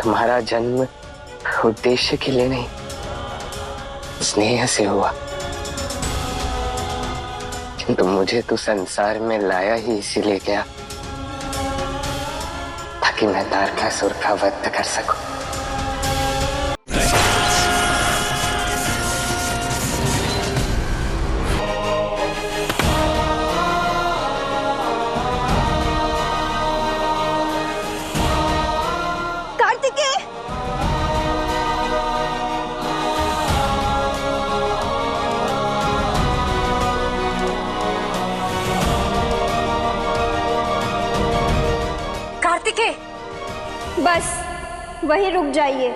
तुम्हारा जन्म उद्देश्य के लिए नहीं, स्नेह से हुआ। किंतु मुझे तो संसार में लाया ही इसीलिए गया ताकि मैं तारकासुर का वध कर सकूं। बस वहीं रुक जाइए।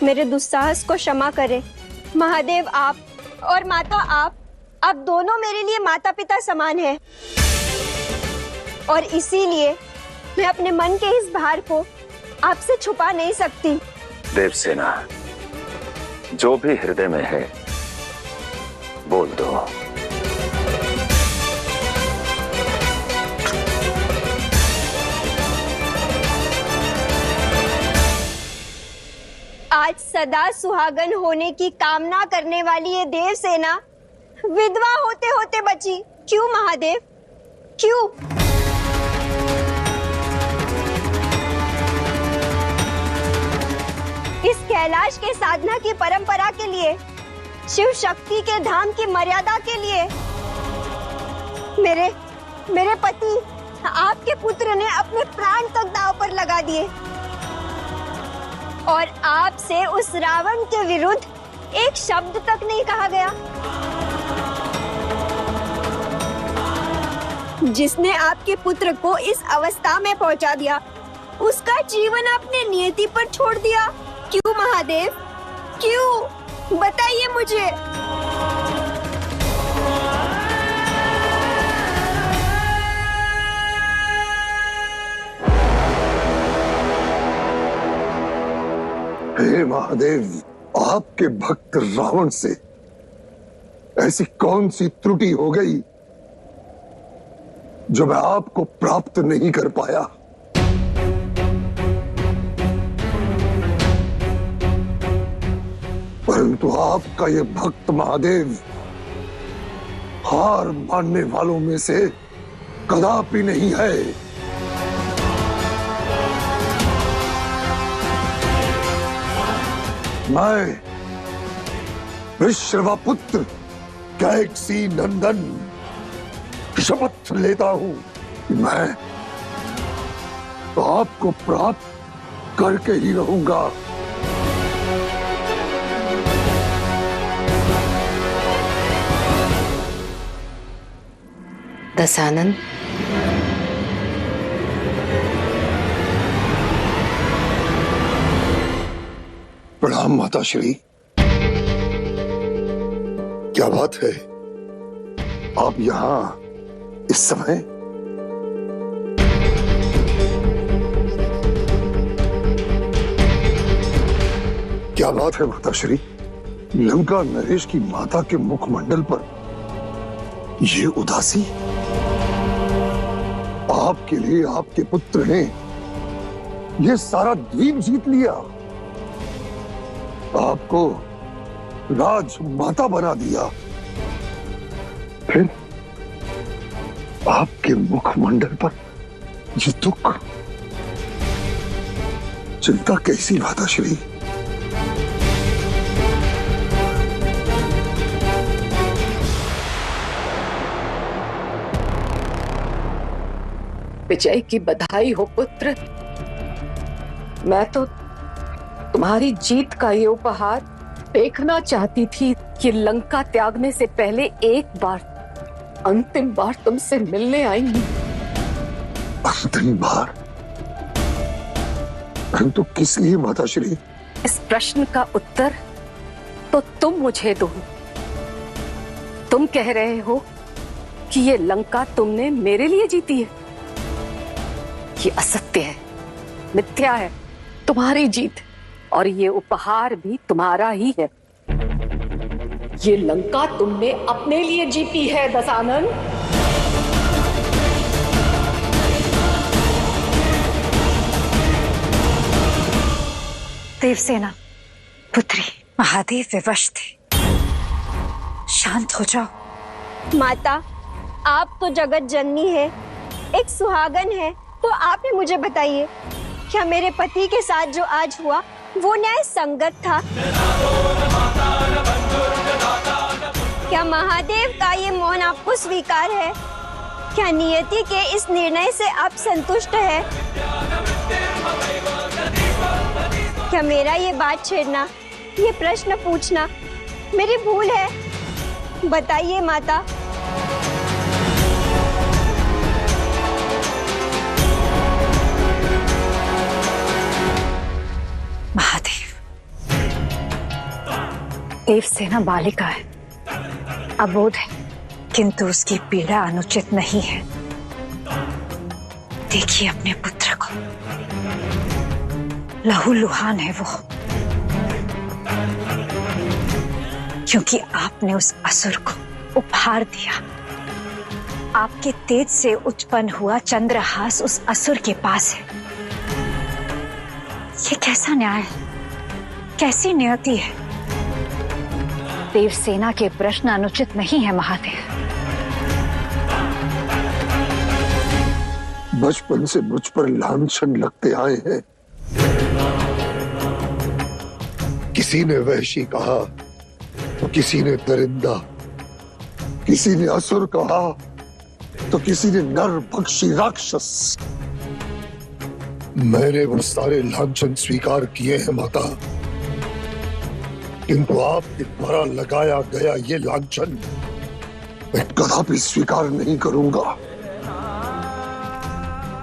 मेरे दुस्साहस को क्षमा करें महादेव। आप और माता, आप दोनों मेरे लिए माता पिता समान हैं और इसीलिए मैं अपने मन के इस भार को आपसे छुपा नहीं सकती। देवसेना, जो भी हृदय में है बोल दो। आज सदा सुहागन होने की कामना करने वाली ये देवसेना विधवा होते होते बची। क्यों महादेव, क्यों? इस कैलाश के साधना की परंपरा के लिए, शिव शक्ति के धाम की मर्यादा के लिए मेरे पति, आपके पुत्र ने अपने प्राण तक दांव पर लगा दिए और आपसे उस रावण के विरुद्ध एक शब्द तक नहीं कहा गया, जिसने आपके पुत्र को इस अवस्था में पहुंचा दिया। उसका जीवन आपने नियति पर छोड़ दिया। क्यों महादेव, क्यों? बताइए मुझे। हे महादेव, आपके भक्त रावण से ऐसी कौन सी त्रुटि हो गई जो मैं आपको प्राप्त नहीं कर पाया? परंतु आपका ये भक्त महादेव हार मानने वालों में से कदापि नहीं है। मैं विश्रवापुत्र कैकसी नंदन शपथ लेता हूं कि मैं तो आपको प्राप्त करके ही रहूंगा। दशानन, प्रणाम माता श्री। क्या बात है, आप यहाँ इस समय? क्या बात है माता श्री, लंका नरेश की माता के मुखमंडल पर ये उदासी? आपके लिए आपके पुत्र ने ये सारा द्वीप जीत लिया, आपको राजमाता बना दिया, फिर आपके मुखमंडल पर ये दुख, चिंता कैसी माता श्री? विजय की बधाई हो पुत्र। मैं तो तुम्हारी जीत का ये उपहार देखना चाहती थी कि लंका त्यागने से पहले एक बार, अंतिम बार तुमसे मिलने आएंगी। अंतिम बार? परंतु किस लिए माता श्री? इस प्रश्न का उत्तर तो तुम मुझे दो। तुम कह रहे हो कि ये लंका तुमने मेरे लिए जीती है। ये असत्य है। मिथ्या है, तुम्हारी जीत, और ये उपहार भी तुम्हारा ही है। ये लंका तुमने अपने लिए जीती है दशानन। देवसेना पुत्री, महादेव विवश थे, शांत हो जाओ। माता, आप तो जगत जननी है, एक सुहागन है, तो आप ही मुझे बताइए, क्या मेरे पति के साथ जो आज हुआ वो न्याय संगत था? क्या महादेव का ये मौन आपको स्वीकार है? क्या नियति के इस निर्णय से आप संतुष्ट है? क्या मेरा ये बात छेड़ना, ये प्रश्न पूछना मेरी भूल है? बताइए माता। महादेव, देवसेना बालिका है, अबोध है, किंतु उसकी पीड़ा अनुचित नहीं है। देखिए अपने पुत्र को, लहूलुहान है वो, क्योंकि आपने उस असुर को उपहार दिया। आपके तेज से उत्पन्न हुआ चंद्रहास उस असुर के पास है। ये कैसा न्याय है? कैसी नियति है? देवसेना के प्रश्न अनुचित नहीं है महादेव। बचपन से मुझ पर लांछन लगते आए हैं। किसी ने वहशी कहा तो किसी ने दरिंदा, किसी ने असुर कहा तो किसी ने नर भक्षी राक्षस। मैंने वो सारे लांछन स्वीकार किए हैं माता, किंतु आपके द्वारा लगाया गया ये लांछन मैं कदापि स्वीकार नहीं करूंगा।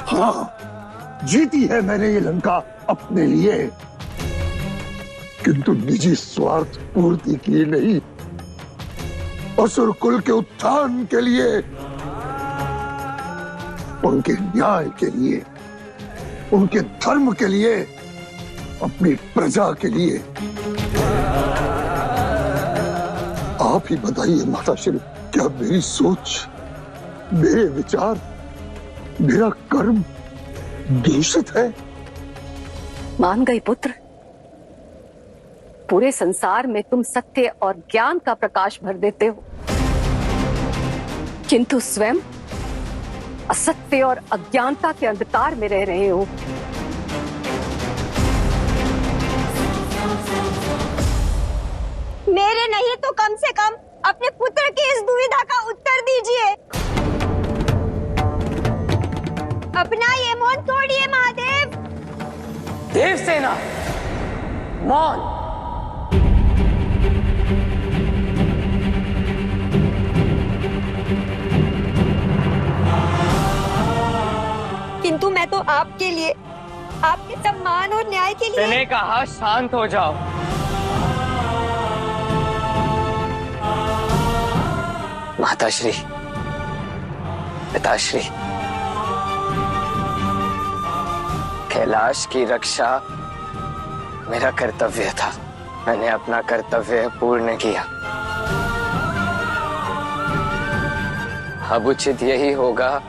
हाँ, जीती है मैंने ये लंका अपने लिए, किंतु निजी स्वार्थ पूर्ति के लिए नहीं, असुर कुल के उत्थान के लिए, उनके न्याय के लिए, उनके धर्म के लिए, अपनी प्रजा के लिए। आप ही बताइए माताश्री, क्या मेरी सोच, मेरे विचार, मेरा कर्म दूषित है? मान गई पुत्र, पूरे संसार में तुम सत्य और ज्ञान का प्रकाश भर देते हो, किंतु स्वयं असत्य और अज्ञानता के अंधकार में रह रहे हो। मेरे नहीं तो कम से कम अपने पुत्र की इस दुविधा का उत्तर दीजिए। अपना ये मौन तोड़िए महादेव। देवसेना, मौन। किंतु मैं तो आपके लिए, आपके सम्मान और न्याय के लिए। मैंने कहा शांत हो जाओ। माताश्री, पिताश्री, कैलाश की रक्षा मेरा कर्तव्य था। मैंने अपना कर्तव्य पूर्ण किया। अब उचित यही होगा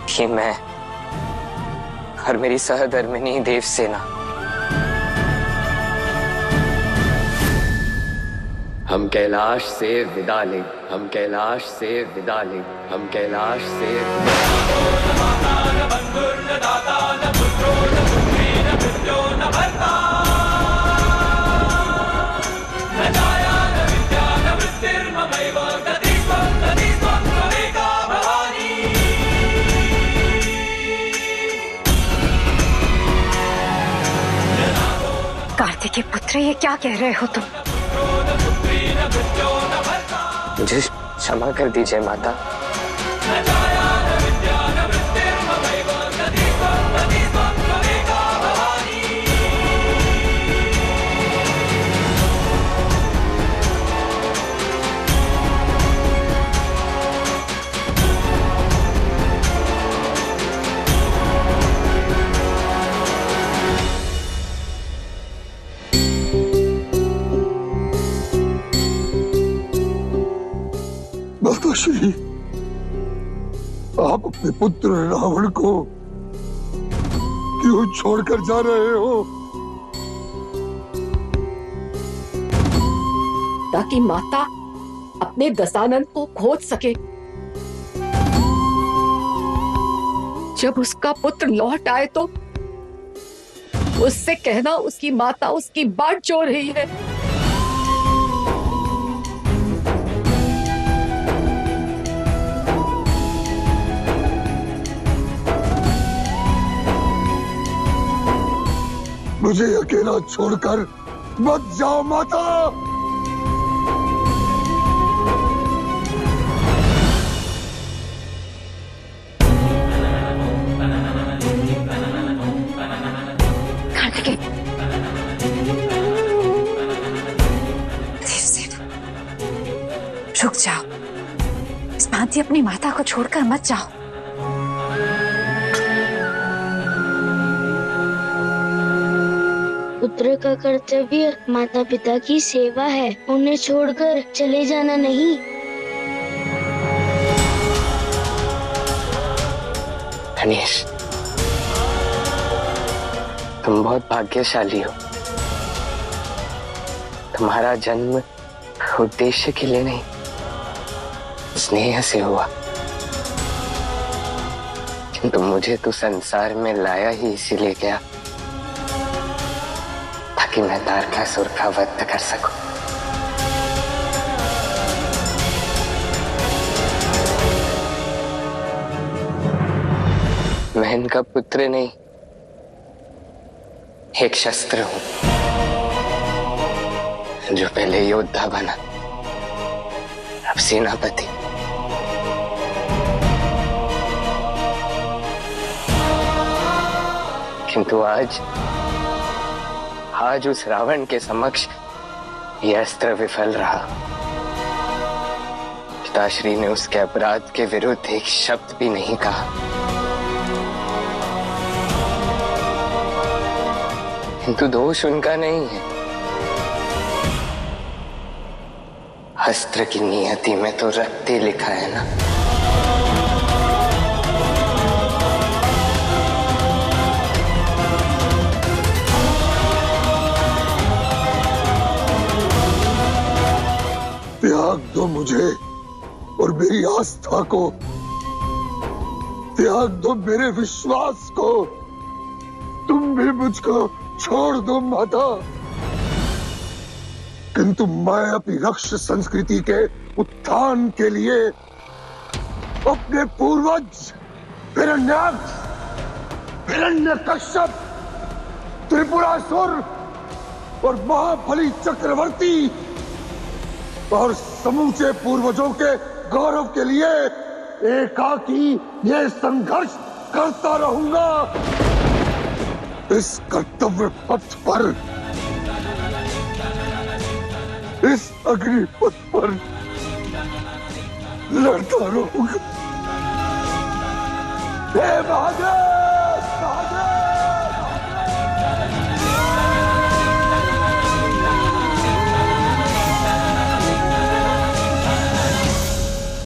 कि मैं और मेरी सहधर्मिणी देवसेना हम कैलाश से विदा लें, हम कैलाश से विदा लें, हम कैलाश से कार्तिकेय पुत्र, ये क्या कह रहे हो तुम? मुझे क्षमा कर दीजिए माता। पिताश्री, आप अपने पुत्र रावण को क्यों छोड़कर जा रहे हो? ताकि माता अपने दशानन को खोज सके। जब उसका पुत्र लौट आए तो उससे कहना उसकी माता उसकी बाट जोह रही है। मुझे अकेला छोड़कर मत जाओ माता। रुक जाओ, इस भांति अपनी माता को छोड़कर मत जाओ। पुत्र का कर्तव्य माता पिता की सेवा है, उन्हें छोड़कर चले जाना नहीं। गणेश, तुम बहुत भाग्यशाली हो। तुम्हारा जन्म उद्देश्य के लिए नहीं, स्नेह से हुआ। किंतु मुझे तो संसार में लाया ही इसीलिए गया ताकि मैं तारकासुर का वध कर सकूं। मैं इनका पुत्र नहीं, एक शस्त्र हूं जो पहले योद्धा बना, अब सेनापति। किंतु आज उस रावण के समक्ष यह अस्त्र विफल रहा। पिताश्री ने उसके अपराध के विरुद्ध एक शब्द भी नहीं कहा। किंतु दोष उनका नहीं है, अस्त्र की नियति में तो रक्त ही लिखा है ना। त्याग दो मुझे और मेरी आस्था को, त्याग दो मेरे विश्वास को। तुम भी मुझको छोड़ दो माता, किंतु मैं अपनी रक्ष संस्कृति के उत्थान के लिए अपने पूर्वज हिरण्याक्ष, हिरण्यकश्यप, त्रिपुरासुर और महाबली चक्रवर्ती और समूचे पूर्वजों के गौरव के लिए एकाकी ये संघर्ष करता रहूंगा। इस कर्तव्य पथ पर, इस अग्निपथ पर लड़ता रहूंगा। हे महादेव!